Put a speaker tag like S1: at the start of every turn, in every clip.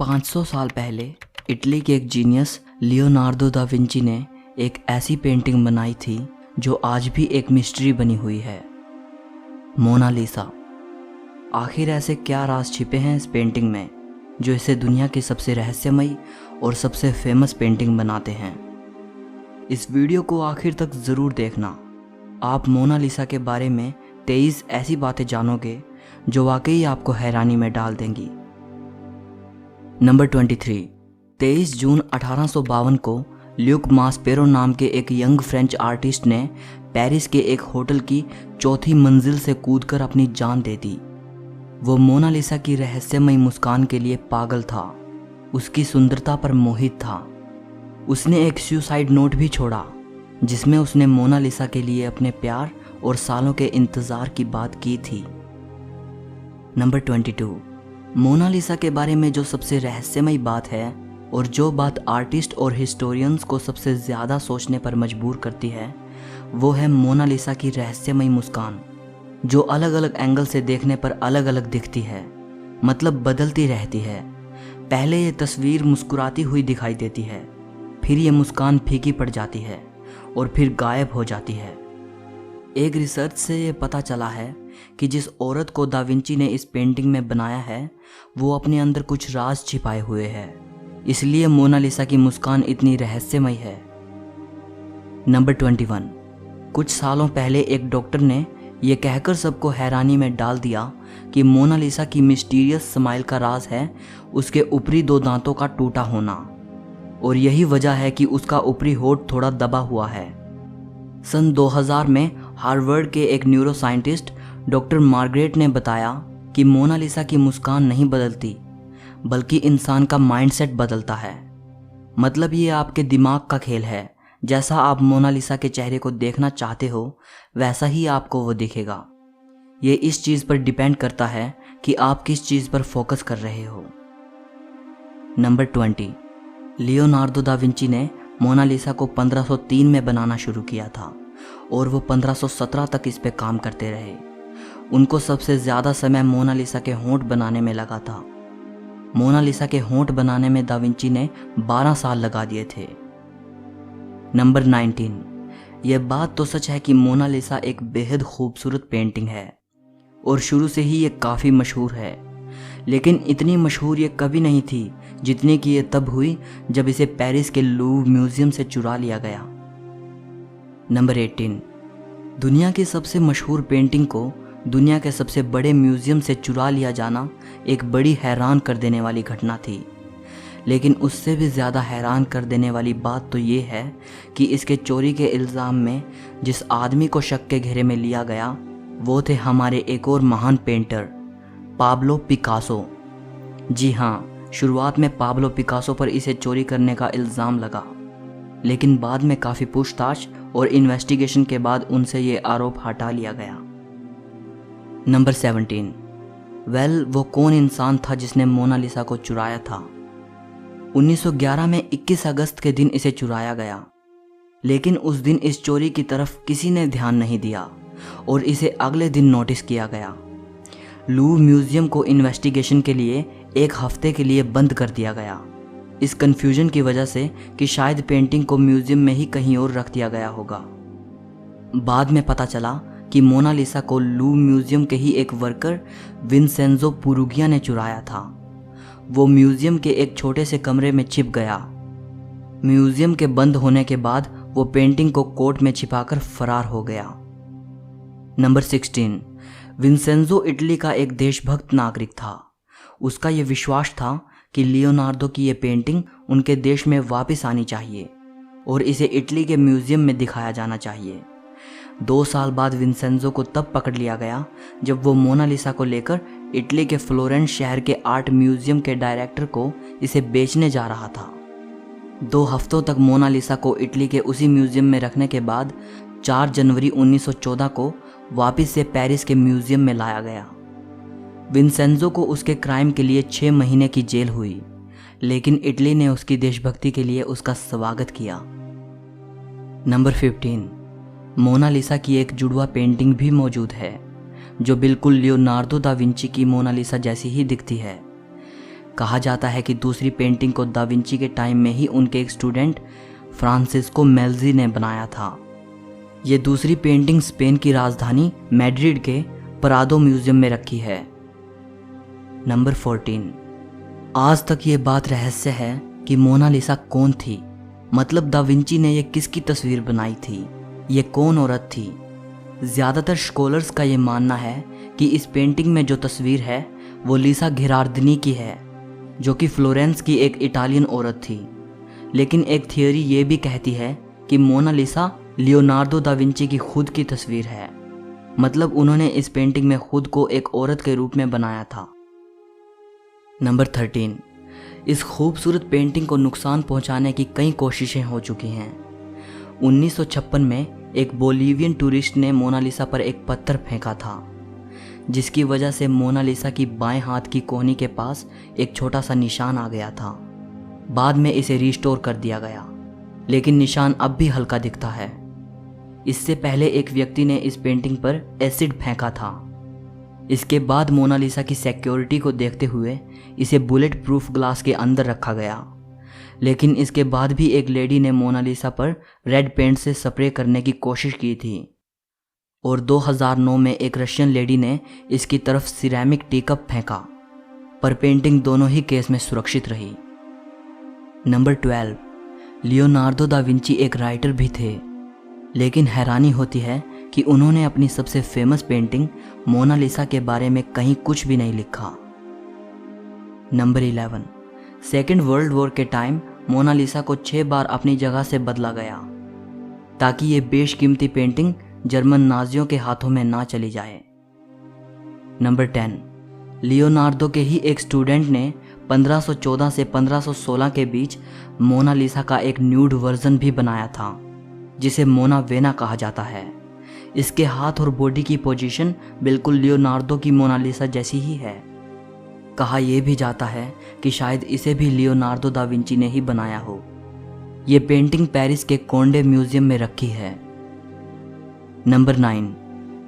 S1: 500 साल पहले इटली के एक जीनियस लियोनार्दो दा विंची ने एक ऐसी पेंटिंग बनाई थी जो आज भी एक मिस्ट्री बनी हुई है, मोनालिसा। आखिर ऐसे क्या राज छिपे हैं इस पेंटिंग में जो इसे दुनिया की सबसे रहस्यमयी और सबसे फेमस पेंटिंग बनाते हैं। इस वीडियो को आखिर तक ज़रूर देखना। आप मोनालिसा के बारे में 23 ऐसी बातें जानोगे जो वाकई आपको हैरानी में डाल देंगी। नंबर 23। 23 जून 1852 को ल्यूक मास्पेरो नाम के एक यंग फ्रेंच आर्टिस्ट ने पेरिस के एक होटल की चौथी मंजिल से कूदकर अपनी जान दे दी। वो मोनालिसा की रहस्यमयी मुस्कान के लिए पागल था, उसकी सुंदरता पर मोहित था। उसने एक सुसाइड नोट भी छोड़ा जिसमें उसने मोनालिसा के लिए अपने प्यार और सालों के इंतज़ार की बात की थी। नंबर 22। मोनालिसा के बारे में जो सबसे रहस्यमयी बात है और जो बात आर्टिस्ट और हिस्टोरियंस को सबसे ज़्यादा सोचने पर मजबूर करती है, वो है मोनालिसा की रहस्यमयी मुस्कान, जो अलग अलग एंगल से देखने पर अलग अलग दिखती है, मतलब बदलती रहती है। पहले ये तस्वीर मुस्कुराती हुई दिखाई देती है, फिर ये मुस्कान फीकी पड़ जाती है और फिर गायब हो जाती है। एक रिसर्च से ये पता चला है कि जिस औरत को दा विंची ने इस पेंटिंग में बनाया है वो अपने अंदर कुछ राज छिपाए हुए है, इसलिए मोनालिसा की मुस्कान इतनी रहस्यमयी है। नंबर 21। कुछ सालों पहले एक डॉक्टर ने यह कहकर सबको हैरानी में डाल दिया कि मोनालिसा की मिस्टीरियस स्माइल का राज है उसके ऊपरी 2 दांतों का टूटा होना, और यही वजह है कि उसका ऊपरी होंठ थोड़ा दबा हुआ है। सन 2000 में हार्वर्ड के एक न्यूरोसाइंटिस्ट डॉक्टर मार्गरेट ने बताया कि मोनालिसा की मुस्कान नहीं बदलती बल्कि इंसान का माइंडसेट बदलता है। मतलब ये आपके दिमाग का खेल है, जैसा आप मोनालिसा के चेहरे को देखना चाहते हो वैसा ही आपको वो दिखेगा। ये इस चीज़ पर डिपेंड करता है कि आप किस चीज़ पर फोकस कर रहे हो। नंबर 20। लियोनार्दो दा विंची ने मोनालिसा को 1503 में बनाना शुरू किया था और वो 1517 तक इस पे काम करते रहे। उनको सबसे ज़्यादा समय मोनालिसा के होंठ बनाने में लगा था। मोनालिसा के होंठ बनाने में दा विंची ने 12 साल लगा दिए थे। नंबर 19। यह बात तो सच है कि मोनालिसा एक बेहद खूबसूरत पेंटिंग है और शुरू से ही ये काफ़ी मशहूर है, लेकिन इतनी मशहूर ये कभी नहीं थी जितनी कि ये तब हुई जब इसे पेरिस के लूव्र म्यूजियम से चुरा लिया गया। नंबर 18। दुनिया की सबसे मशहूर पेंटिंग को दुनिया के सबसे बड़े म्यूजियम से चुरा लिया जाना एक बड़ी हैरान कर देने वाली घटना थी, लेकिन उससे भी ज़्यादा हैरान कर देने वाली बात तो ये है कि इसके चोरी के इल्ज़ाम में जिस आदमी को शक के घेरे में लिया गया वो थे हमारे एक और महान पेंटर पाब्लो पिकासो। जी हाँ, शुरुआत में पाब्लो पिकासो पर इसे चोरी करने का इल्ज़ाम लगा, लेकिन बाद में काफ़ी पूछताछ और इन्वेस्टिगेशन के बाद उनसे ये आरोप हटा लिया गया। नंबर 17। वो कौन इंसान था जिसने मोनालिसा को चुराया था? 1911 में 21 अगस्त के दिन इसे चुराया गया, लेकिन उस दिन इस चोरी की तरफ किसी ने ध्यान नहीं दिया और इसे अगले दिन नोटिस किया गया। लूव्र म्यूजियम को इन्वेस्टिगेशन के लिए 1 हफ्ते के लिए बंद कर दिया गया, इस कन्फ्यूजन की वजह से कि शायद पेंटिंग को म्यूजियम में ही कहीं और रख दिया गया होगा। बाद में पता चला कि मोनालिसा को लूव्र म्यूजियम के ही एक वर्कर विंसेंजो पुरुगिया ने चुराया था। वो म्यूजियम के एक छोटे से कमरे में छिप गया। म्यूजियम के बंद होने के बाद वो पेंटिंग को कोट में छिपाकर फरार हो गया। नंबर 16। विंसेंजो इटली का एक देशभक्त नागरिक था। उसका ये विश्वास था कि लियोनार्दो की ये पेंटिंग उनके देश में वापस आनी चाहिए और इसे इटली के म्यूजियम में दिखाया जाना चाहिए। 2 साल बाद विंसेंजो को तब पकड़ लिया गया जब वो मोनालिसा को लेकर इटली के फ्लोरेंस शहर के आर्ट म्यूजियम के डायरेक्टर को इसे बेचने जा रहा था। 2 हफ्तों तक मोनालिसा को इटली के उसी म्यूजियम में रखने के बाद 4 जनवरी 1914 को वापस से पेरिस के म्यूजियम में लाया गया। विंसेंजो को उसके क्राइम के लिए 6 महीने की जेल हुई, लेकिन इटली ने उसकी देशभक्ति के लिए उसका स्वागत किया। नंबर 15। मोनालिसा की एक जुड़वा पेंटिंग भी मौजूद है जो बिल्कुल लियोनार्दो दा विंची की मोनालिसा जैसी ही दिखती है। कहा जाता है कि दूसरी पेंटिंग को दा विंची के टाइम में ही उनके एक स्टूडेंट फ्रांसिस्को मेल्जी ने बनाया था। ये दूसरी पेंटिंग स्पेन की राजधानी मैड्रिड के प्रादो म्यूजियम में रखी है। नंबर 14। आज तक ये बात रहस्य है कि मोनालिसा कौन थी, मतलब दा विंची ने ये किसकी तस्वीर बनाई थी, ये कौन औरत थी। ज़्यादातर स्कॉलर्स का ये मानना है कि इस पेंटिंग में जो तस्वीर है वो लीसा घिरार्दिनी की है, जो कि फ्लोरेंस की एक इटालियन औरत थी। लेकिन एक थियोरी ये भी कहती है कि मोनालिसा लियोनार्दो दा विंची की खुद की तस्वीर है, मतलब उन्होंने इस पेंटिंग में खुद को एक औरत के रूप में बनाया था। नंबर 13। इस खूबसूरत पेंटिंग को नुकसान पहुंचाने की कई कोशिशें हो चुकी हैं। 1956 में एक बोलीवियन टूरिस्ट ने मोनालिसा पर एक पत्थर फेंका था, जिसकी वजह से मोनालिसा की बाएं हाथ की कोहनी के पास एक छोटा सा निशान आ गया था। बाद में इसे रिस्टोर कर दिया गया, लेकिन निशान अब भी हल्का दिखता है। इससे पहले एक व्यक्ति ने इस पेंटिंग पर एसिड फेंका था। इसके बाद मोनालिसा की सिक्योरिटी को देखते हुए इसे बुलेट प्रूफ ग्लास के अंदर रखा गया, लेकिन इसके बाद भी एक लेडी ने मोनालिसा पर रेड पेंट से स्प्रे करने की कोशिश की थी, और 2009 में एक रशियन लेडी ने इसकी तरफ सिरेमिक टीकप फेंका, पर पेंटिंग दोनों ही केस में सुरक्षित रही। नंबर 12। लियोनार्दो दा विंची एक राइटर भी थे, लेकिन हैरानी होती है कि उन्होंने अपनी सबसे फेमस पेंटिंग मोनालिसा के बारे में कहीं कुछ भी नहीं लिखा। नंबर 11। सेकेंड वर्ल्ड वॉर के टाइम मोनालिसा को 6 बार अपनी जगह से बदला गया, ताकि ये बेशकीमती पेंटिंग जर्मन नाजियों के हाथों में ना चली जाए। नंबर 10। लियोनार्दो के ही एक स्टूडेंट ने 1514 से 1516 के बीच मोनालिसा का एक न्यूड वर्जन भी बनाया था, जिसे मोना वेना कहा जाता है। इसके हाथ और बॉडी की पोजीशन बिल्कुल लियोनार्दो की मोनालिसा जैसी ही है। कहा यह भी जाता है कि शायद इसे भी लियोनार्दो दा विंची ने ही बनाया हो। ये पेंटिंग पेरिस के कोंडे म्यूजियम में रखी है। नंबर 9।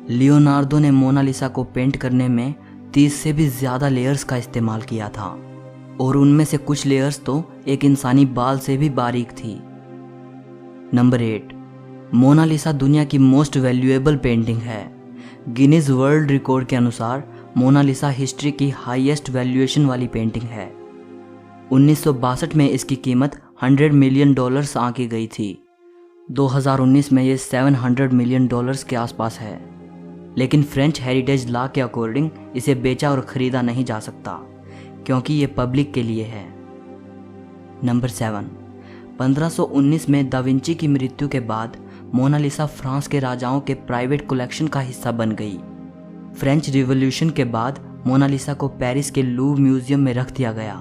S1: लियोनार्दो ने मोनालिसा को पेंट करने में 30 से भी ज़्यादा लेयर्स का इस्तेमाल किया था, और उनमें से कुछ लेयर्स तो एक इंसानी बाल से भी बारीक थी। नंबर 8। मोनालिसा दुनिया की मोस्ट वैल्यूएबल पेंटिंग है। गिनीज वर्ल्ड रिकॉर्ड के अनुसार मोनालिसा हिस्ट्री की हाईएस्ट वैल्यूएशन वाली पेंटिंग है। 1962 में इसकी कीमत $100 मिलियन आंकी गई थी। 2019 में ये $700 मिलियन के आसपास है, लेकिन फ्रेंच हेरिटेज लॉ के अकॉर्डिंग इसे बेचा और ख़रीदा नहीं जा सकता, क्योंकि ये पब्लिक के लिए है। नंबर 7। 1519 में दा विंची की मृत्यु के बाद मोनालिसा फ्रांस के राजाओं के प्राइवेट कलेक्शन का हिस्सा बन गई। फ्रेंच रिवॉल्यूशन के बाद मोनालिसा को पेरिस के लूव म्यूजियम में रख दिया गया।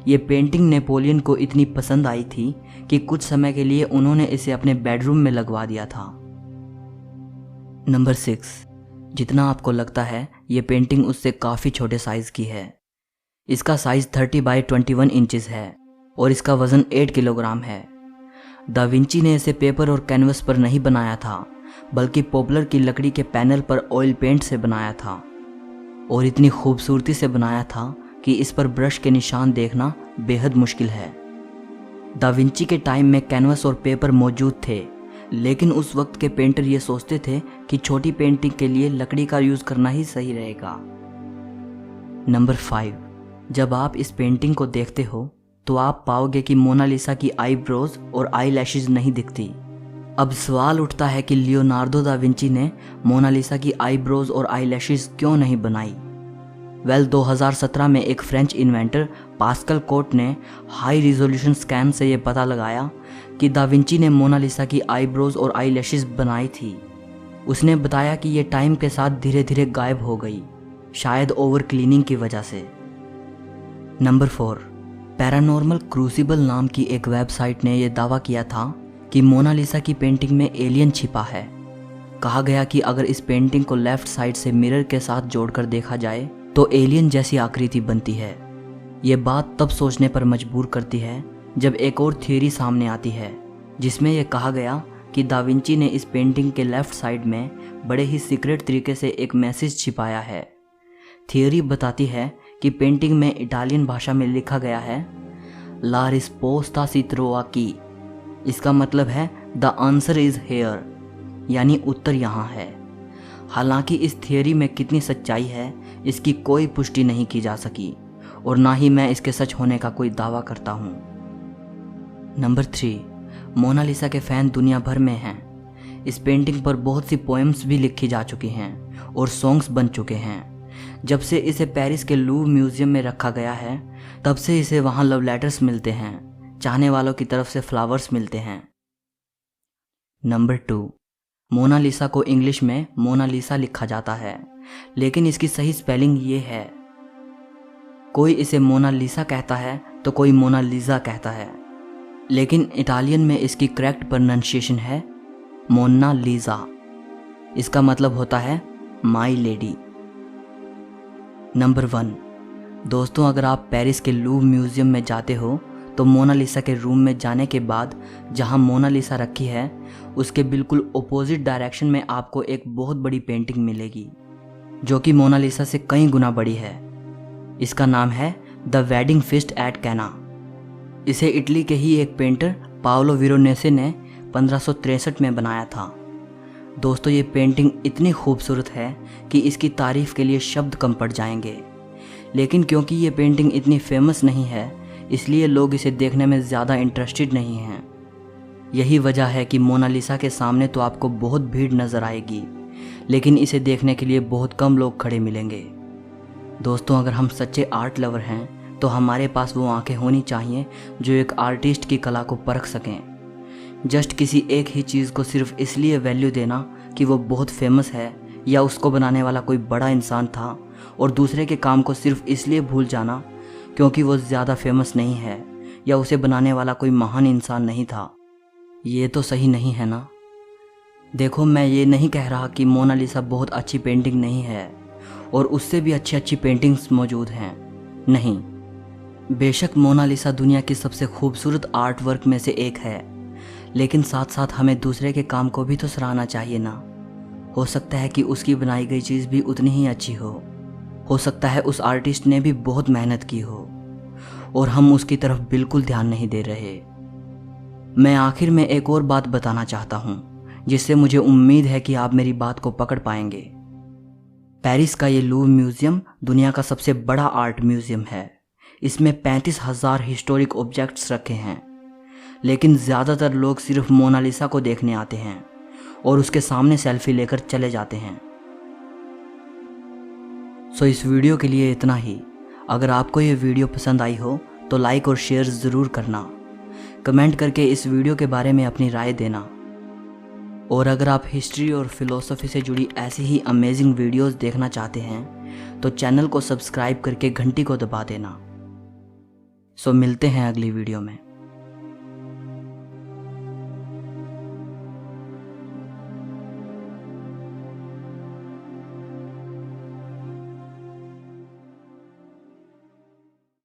S1: ये पेंटिंग नेपोलियन को इतनी पसंद आई थी कि कुछ समय के लिए उन्होंने इसे अपने बेडरूम में लगवा दिया था। नंबर 6। जितना आपको लगता है ये पेंटिंग उससे काफ़ी छोटे साइज़ की है। इसका साइज़ 30 बाई 21 इंचेस है और इसका वज़न 8 किलोग्राम है। दा विंची ने इसे पेपर और कैनवस पर नहीं बनाया था, बल्कि पॉपुलर की लकड़ी के पैनल पर ऑयल पेंट से बनाया था, और इतनी खूबसूरती से बनाया था कि इस पर ब्रश के निशान देखना बेहद मुश्किल है। दा विंची के टाइम में कैनवस और पेपर मौजूद थे, लेकिन उस वक्त के पेंटर ये सोचते थे कि छोटी पेंटिंग के लिए लकड़ी का यूज़ करना ही सही रहेगा। नंबर 5। जब आप इस पेंटिंग को देखते हो तो आप पाओगे कि मोनालिसा की आईब्रोज और आई लैशेज नहीं दिखती। अब सवाल उठता है कि लियोनार्दो दा विंची ने मोनालिसा की आईब्रोज और आई लैशेज क्यों नहीं बनाई। 2017 में एक फ्रेंच इन्वेंटर पास्कल कोट ने हाई रिजोल्यूशन स्कैन से ये पता लगाया कि दा विंची ने मोनालिसा की आईब्रोज और आई लैशेज बनाई थी। उसने बताया कि ये टाइम के साथ धीरे धीरे गायब हो गई, शायद ओवर क्लीनिंग की वजह से। नंबर 4। पैरानॉर्मल क्रूसिबल नाम की एक वेबसाइट ने यह दावा किया था कि मोनालिसा की पेंटिंग में एलियन छिपा है। कहा गया कि अगर इस पेंटिंग को लेफ्ट साइड से मिरर के साथ जोड़कर देखा जाए तो एलियन जैसी आकृति बनती है। ये बात तब सोचने पर मजबूर करती है जब एक और थ्योरी सामने आती है, जिसमें यह कहा गया कि दा विंची ने इस पेंटिंग के लेफ्ट साइड में बड़े ही सीक्रेट तरीके से एक मैसेज छिपाया है। थ्योरी बताती है कि पेंटिंग में इटालियन भाषा में लिखा गया है ला रिस्पोस्ता सी ट्रोवा की। इसका मतलब है द आंसर इज हेयर, यानी उत्तर यहाँ है। हालांकि इस थियोरी में कितनी सच्चाई है इसकी कोई पुष्टि नहीं की जा सकी और ना ही मैं इसके सच होने का कोई दावा करता हूँ। नंबर 3, मोनालिसा के फैन दुनिया भर में हैं। इस पेंटिंग पर बहुत सी पोएम्स भी लिखी जा चुकी हैं और सॉन्ग्स बन चुके हैं। जब से इसे पेरिस के लूव्र म्यूजियम में रखा गया है तब से इसे वहाँ लव लेटर्स मिलते हैं, चाहने वालों की तरफ से फ्लावर्स मिलते हैं। नंबर 2, मोनालिसा को इंग्लिश में मोनालिसा लिखा जाता है, लेकिन इसकी सही स्पेलिंग ये है। कोई इसे मोनालिसा कहता है तो कोई मोनालिसा कहता है, लेकिन इटालियन में इसकी करेक्ट प्रोनाउंसिएशन है मोनालिसा। इसका मतलब होता है माई लेडी। नंबर 1, दोस्तों अगर आप पेरिस के लूव्र म्यूजियम में जाते हो तो मोनालिसा के रूम में जाने के बाद जहां मोनालिसा रखी है उसके बिल्कुल ऑपोजिट डायरेक्शन में आपको एक बहुत बड़ी पेंटिंग मिलेगी जो कि मोनालिसा से कई गुना बड़ी है। इसका नाम है द वेडिंग फीस्ट एट कैना। इसे इटली के ही एक पेंटर पाओलो वेरोनेसे ने 1563 में बनाया था। दोस्तों ये पेंटिंग इतनी खूबसूरत है कि इसकी तारीफ के लिए शब्द कम पड़ जाएंगे, लेकिन क्योंकि ये पेंटिंग इतनी फेमस नहीं है इसलिए लोग इसे देखने में ज़्यादा इंटरेस्टेड नहीं हैं। यही वजह है कि मोनालिसा के सामने तो आपको बहुत भीड़ नज़र आएगी, लेकिन इसे देखने के लिए बहुत कम लोग खड़े मिलेंगे। दोस्तों अगर हम सच्चे आर्ट लवर हैं तो हमारे पास वो आंखें होनी चाहिए जो एक आर्टिस्ट की कला को परख सकें। जस्ट किसी एक ही चीज़ को सिर्फ इसलिए वैल्यू देना कि वो बहुत फेमस है या उसको बनाने वाला कोई बड़ा इंसान था, और दूसरे के काम को सिर्फ इसलिए भूल जाना क्योंकि वो ज़्यादा फेमस नहीं है या उसे बनाने वाला कोई महान इंसान नहीं था, ये तो सही नहीं है ना। देखो मैं ये नहीं कह रहा कि मोनालिसा बहुत अच्छी पेंटिंग नहीं है और उससे भी अच्छी अच्छी पेंटिंग्स मौजूद हैं, नहीं। बेशक मोनालिसा दुनिया की सबसे खूबसूरत आर्ट वर्क में से एक है, लेकिन साथ साथ हमें दूसरे के काम को भी तो सराहना चाहिए ना। हो सकता है कि उसकी बनाई गई चीज़ भी उतनी ही अच्छी हो सकता है उस आर्टिस्ट ने भी बहुत मेहनत की हो और हम उसकी तरफ बिल्कुल ध्यान नहीं दे रहे। मैं आखिर में एक और बात बताना चाहता हूँ जिससे मुझे उम्मीद है कि आप मेरी बात को पकड़ पाएंगे। पेरिस का ये लूव्र म्यूजियम दुनिया का सबसे बड़ा आर्ट म्यूजियम है। इसमें 35,000 हिस्टोरिक ऑब्जेक्ट्स रखे हैं, लेकिन ज़्यादातर लोग सिर्फ मोनालिसा को देखने आते हैं और उसके सामने सेल्फी लेकर चले जाते हैं। सो इस वीडियो के लिए इतना ही। अगर आपको ये वीडियो पसंद आई हो तो लाइक और शेयर ज़रूर करना, कमेंट करके इस वीडियो के बारे में अपनी राय देना, और अगर आप हिस्ट्री और फिलॉसफी से जुड़ी ऐसी ही अमेजिंग वीडियोस देखना चाहते हैं तो चैनल को सब्सक्राइब करके घंटी को दबा देना। सो मिलते हैं अगली वीडियो में।